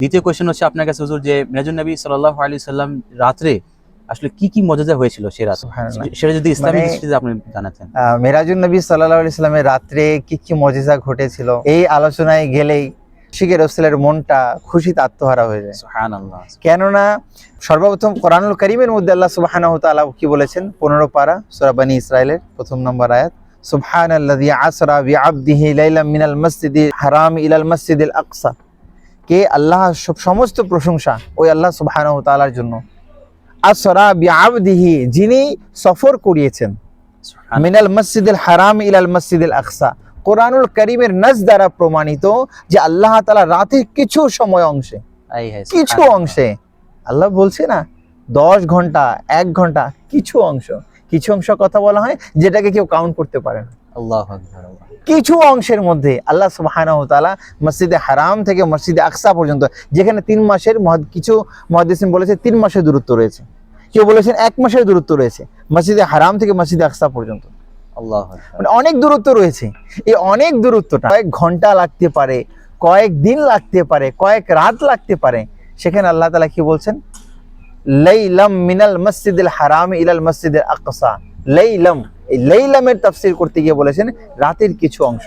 দ্বিতীয় কোয়েশ্চেন হচ্ছে আপনার কাছে হুজুর, যে মিরাজুন নবী সাল্লাল্লাহু আলাইহি সাল্লাম রাত্রে আসলে কি কি মুজিজা হয়েছিল সে রাত, সুবহানাল্লাহ। সেটা যদি ইসলামিক মানে দৃষ্টিতে আপনি জানাতেন। মেরাজুন নবী সাল্লাল্লাহু আলাইহি সাল্লামের রাত্রে কি কি মুজিজা ঘটেছিল এই আলোচনায় গেলেই শিখে রাসূলের মনটা খুশিতে আত্মহারা হয়ে যায়। সুবহানাল্লাহ। কেননা সর্বপ্রথম কোরআনুল কারীমের মধ্যে আল্লাহ সুবহানাহু ওয়া তাআলা কি বলেছেন, 15 পারা সূরা বনী ইসরাইলের প্রথম নম্বর আয়াত, সুবহানাল্লাযী আসরা বিআবদিহি লাইলাম মিনাল মাসজিদিল হারাম ইলাল মাসজিদিল আকসা। কে আল্লাহ, সমস্ত প্রশংসা ওই আল্লাহ সুবহানাহু ওয়া তাআলার জন্য। আসরা বিআবদিহি, যিনি সফর করিয়েছেন, মিনাল মসজিদুল হারাম ইলাল মসজিদুল আকসা। কোরআনুল কারীমের নাস দ্বারা প্রমাণিত যে আল্লাহ তাআলা রাতের কিছু সময় অংশে, কিছু অংশে, আল্লাহ বলছে না 10 ঘন্টা 1 ঘন্টা, কিছু অংশ কথা বলা হয় যেটাকে কেউ কাউন্ট করতে পারে না। আল্লাহু আকবার। কিছু অংশের মধ্যে আল্লাহ সুবহানাহু ওয়া তাআলা মসজিদে হারাম থেকে মসজিদে আকসা পর্যন্ত, যেখানে 3 মাসের, কিছু মুহাদ্দিসিন বলেছে 3 মাসের দূরত্ব রয়েছে, কেউ বলেছেন 1 মাসের দূরত্ব রয়েছে মসজিদে হারাম থেকে মসজিদে আকসা পর্যন্ত। আল্লাহু আকবার। মানে অনেক দূরত্ব রয়েছে। এই অনেক দূরত্বটা কয়েক ঘন্টা লাগতে পারে, কয়েক দিন লাগতে পারে, কয়েক রাত লাগতে পারে। সেখানে আল্লাহ তাআলা কি বলছেন, লাইলাম মিনাল মসজিদিল হারাম ইলাল মসজিদিল আকসা। লাইলাম, এই লাইলামের তাফসীর করতে গিয়ে বলেছেন রাতের কিছু অংশ।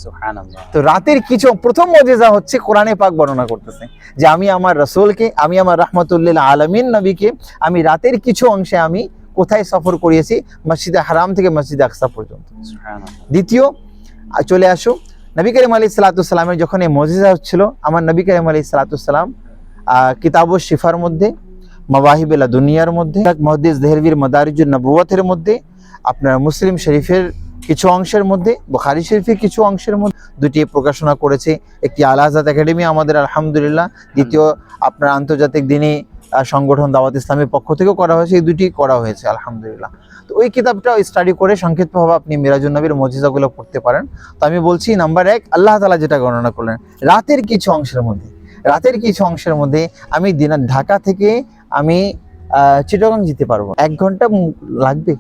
সুবহানাল্লাহ। তো রাতের কিছু, প্রথম মুজিজা হচ্ছে কোরআনে পাক বর্ণনা করতেছে যে আমি আমার রাসূলকে, আমি আমার রাহমাতুল লিল আলামিন নবীকে আমি রাতের কিছু অংশে আমি কোথায় সফর করিয়েছি, মসজিদে হারাম থেকে মসজিদে আকসা পর্যন্ত। সুবহানাল্লাহ। দ্বিতীয় চলে আসো, নবী করিম আলাইহিস সালাতু ওয়াস সালামের যখন এই মুজিজা হচ্ছিল, আমার নবী করিম আলাইহিস সালাতু ওয়াস সালাম কিতাবুশ শিফার মধ্যে, মাওয়াহিবুল দুনিয়ার মধ্যে, মুহাদ্দিস দেহলভির মাদারিজুন নবুওয়াতের মধ্যে, আপনার মুসলিম শরীফের কিছু অংশের মধ্যে, বুখারী শরীফের কিছু অংশের মধ্যে দুটি প্রকাশনা করেছে। একটি আল আযাদ একাডেমি আমাদের আলহামদুলিল্লাহ, দ্বিতীয় আপনার আন্তর্জাতিক দিনী সংগঠন দাওয়াত ইসলামের পক্ষ থেকেও করা হয়েছে, এই দুটি করা হয়েছে আলহামদুলিল্লাহ। তো ওই কিতাবটা স্টাডি করে সংক্ষিপ্তভাবে আপনি মিরাজুন নবীর মুজিজাগুলো পড়তে পারেন। তো আমি বলছি, নাম্বার 1, আল্লাহ তাআলা যেটা গণনা করলেন রাতের কিছু অংশের মধ্যে, রাতের কিছু অংশের মধ্যে আমি ঢাকা থেকে আমি চিটাগং যেতে পারবো, 1 ঘন্টা লাগবে,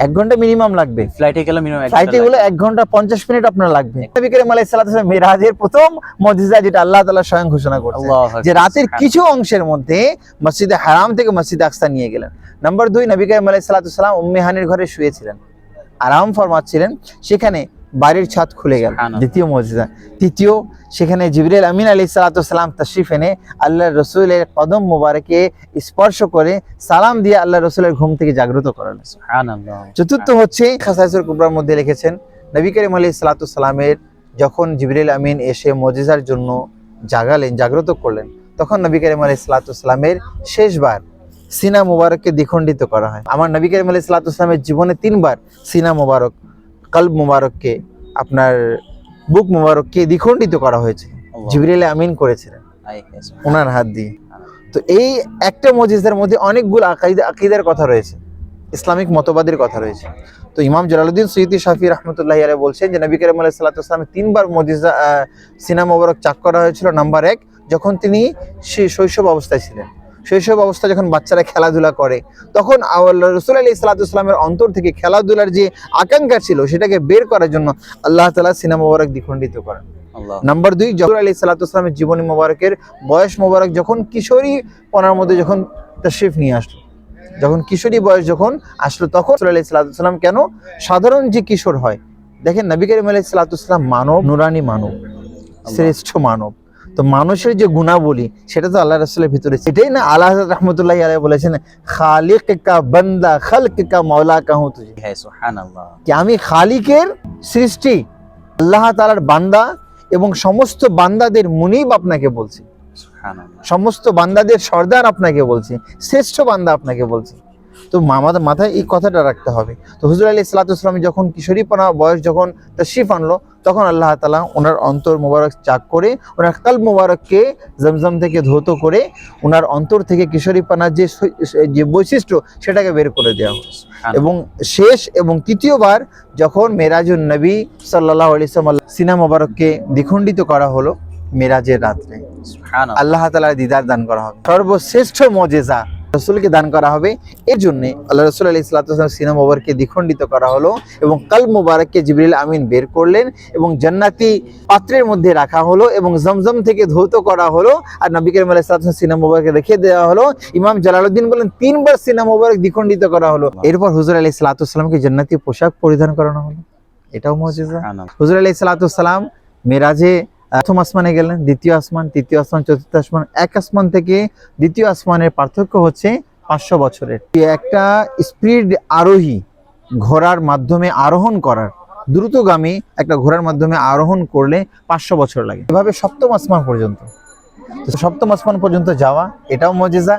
1 ঘন্টা মিনিমাম লাগবে। ফ্লাইটে গেলে মিনিমাম ফ্লাইটে গেলে 1 ঘন্টা 50 মিনিট আপনার লাগবে। নবী করিম আলাইহিস সালাতু ওয়াস সালাম মিরাজের প্রথম মুজিজা যেটা আল্লাহ তাআলা স্বয়ং ঘোষণা করেছেন যে রাতের কিছু অংশের মধ্যে মসজিদে হারাম থেকে মসজিদে আকসা নিয়ে গেলেন। নাম্বার 2, নবী করিম আলাইহিস সালাতু ওয়াস সালাম উম্মে হানির ঘরে শুয়েছিলেন, আরাম ফরমাচ্ছিলেন, সেখানে বাড়ির ছাদ খুলে গেল, দ্বিতীয় মুজিজা। তৃতীয়, সেখানে জিবরিল আমিন আলাইহিস সালাতু ওয়াস সালাম তাশরিফ এনে আল্লাহর রাসূলের কদম মোবারকে স্পর্শ করে সালাম দিয়ে আল্লাহর রাসূলের ঘুম থেকে জাগ্রত করালেন। সুবহানাল্লাহ। চতুর্থ হচ্ছে খাসাইসুল কুবরার মধ্যে লিখেছেন, নবী করিম আলাইহিস সালাতু ওয়াস সালামের যখন জিবরিল আমিন এসে মুজিজার জন্য জাগালেন, জাগ্রত করলেন, তখন নবী করিম আলাইহিস সালাতু ওয়াস সালামের শেষবার সিনা মুবারককে দ্বিখণ্ডিত করা হয়। আমার নবী করিম আলাইহিস সালাতু ওয়াস সালামের জীবনে 3 বার সিনা মুবারক, কলব মুবারককে, আপনার বুক মুবারককে দ্বিখণ্ডিত করা হয়েছে, জিবরিল আমিন করেছিলেন ওনার হাত দিয়ে। তো এই একটা মুজিজার মধ্যে অনেকগুলো আকীদার কথা রয়েছে, ইসলামিক মতবাদের কথা রয়েছে। তো ইমাম জালালউদ্দিন সুয়ুতী শাফি রাহমাতুল্লাহি আলাইহি বলছেন যে নবী করিম আলাইহিস সালাতু ওয়াস সালামের 3 বার মুজিজা সিনা মুবারক চাক করা হয়েছিল। নাম্বার 1, যখন তিনি শৈশব অবস্থায় ছিলেন, শৈশব অবস্থায় যখন বাচ্চারা খেলাধুলা করে, তখন রাসূল আলাইহিস সালাতু ওয়াস সালামের অন্তর থেকে খেলাধুলার যে আকাঙ্ক্ষা ছিল সেটাকে বের করার জন্য আল্লাহ তাআলা সিনা মুবারক দ্বিখণ্ডিত করেন। নাম্বার 2, রাসূল আলাইহিস সালাতু ওয়াস সালামের জীবনী মুবারকের বয়স মুবারক যখন কিশোরী পনার মধ্যে যখন তাশরিফ নিয়ে আসলো, যখন কিশোরী বয়স যখন আসলো, তখন রাসূল আলাইহিস সালাতু ওয়াস সালাম কেন সাধারণ যে কিশোর হয়, দেখেন নবী করিম আলাইহিস সালাতু ওয়াস সালাম মানব, নুরানি মানব, শ্রেষ্ঠ মানব। তো মানুষের যে গুণাবলী সেটা তো আল্লাহ রাসূলের ভিতরে, এটাই না আল্লাহ রাহমাতুল্লাহি আলাইহি বলেছেন, খালিক কা বান্দা খালক কা মাওলা কাহু তুঝে। সুবহানাল্লাহ। কি আমি খালিকের সৃষ্টি, আল্লাহ তাআলার বান্দা এবং সমস্ত বান্দাদের মুনিব আপনাকে বলছি, সুবহানাল্লাহ, সমস্ত বান্দাদের সর্দার আপনাকে বলছি, শ্রেষ্ঠ বান্দা আপনাকে বলছি। তো আমাদের মাথায় এই কথাটা রাখতে হবে। তো হুজুর আলাইহিস সালাতু ওয়াস সালাম যখন কিশোরীপনা বয়স যখন তাশরিফ আনলো, তখন আল্লাহ তাআলা ওনার অন্তর মোবারক চাক করে, ওনার কলব মোবারককে জমজম থেকে ধৌত করে, ওনার অন্তর থেকে কিশোরীপনার যে বৈশিষ্ট্য সেটাকে বের করে দেওয়া হলো। এবং শেষ এবং তৃতীয়বার যখন মেরাজুন নবী সাল্লাল্লাহু আলাইহি ওয়াসাল্লাম সিনা মোবারককে দ্বিখণ্ডিত করা হলো, মেরাজের রাত্রে আল্লাহ তাআলার দিদার দান করা হবে। সর্বশ্রেষ্ঠ মুজিজা রসুলকে দান করা হবে। এর জন্য আল্লাহ রসুল আলাইহিস সালাতু ওয়াস সালাম সিনা মুবারককে দ্বিখণ্ডিত করা হলো এবং কাল মুবারককে জিবরিল আমিন বের করলেন এবং জান্নাতি পাত্রের মধ্যে রাখা হলো এবং জমজম থেকে ধৌত করা হলো আর নবী করিম আলাইহিস সালাতু ওয়াস সালাম সিনা মুবারককে রেখে দেওয়া হলো। ইমাম জালালউদ্দিন বলেন 3 বার সিনা মুবারক দ্বিখণ্ডিত করা হলো। এরপর হুজুর আলাইহিস সালাতু ওয়াস সালামকে জান্নাতি পোশাক পরিধান করানো হলো। এটাও মুজিজা। হুজুর আলাইহিস সালাতু ওয়াস সালাম মেরাজে প্রথম আসমানে গেলেন, দ্বিতীয় আসমান, তৃতীয় আসমান, চতুর্থ আসমান। এক আসমান থেকে দ্বিতীয় আসমানের পার্থক্য হচ্ছে 500 বছরের। একটা স্পিড আরোহী ঘোড়ার মাধ্যমে আরোহণ করার, দ্রুতগামী একটা ঘোড়ার মাধ্যমে আরোহণ করলে 500 বছর লাগে। এভাবে সপ্তম আসমান পর্যন্ত, তো সপ্তম আসমান পর্যন্ত যাওয়া এটাও মুজিজা।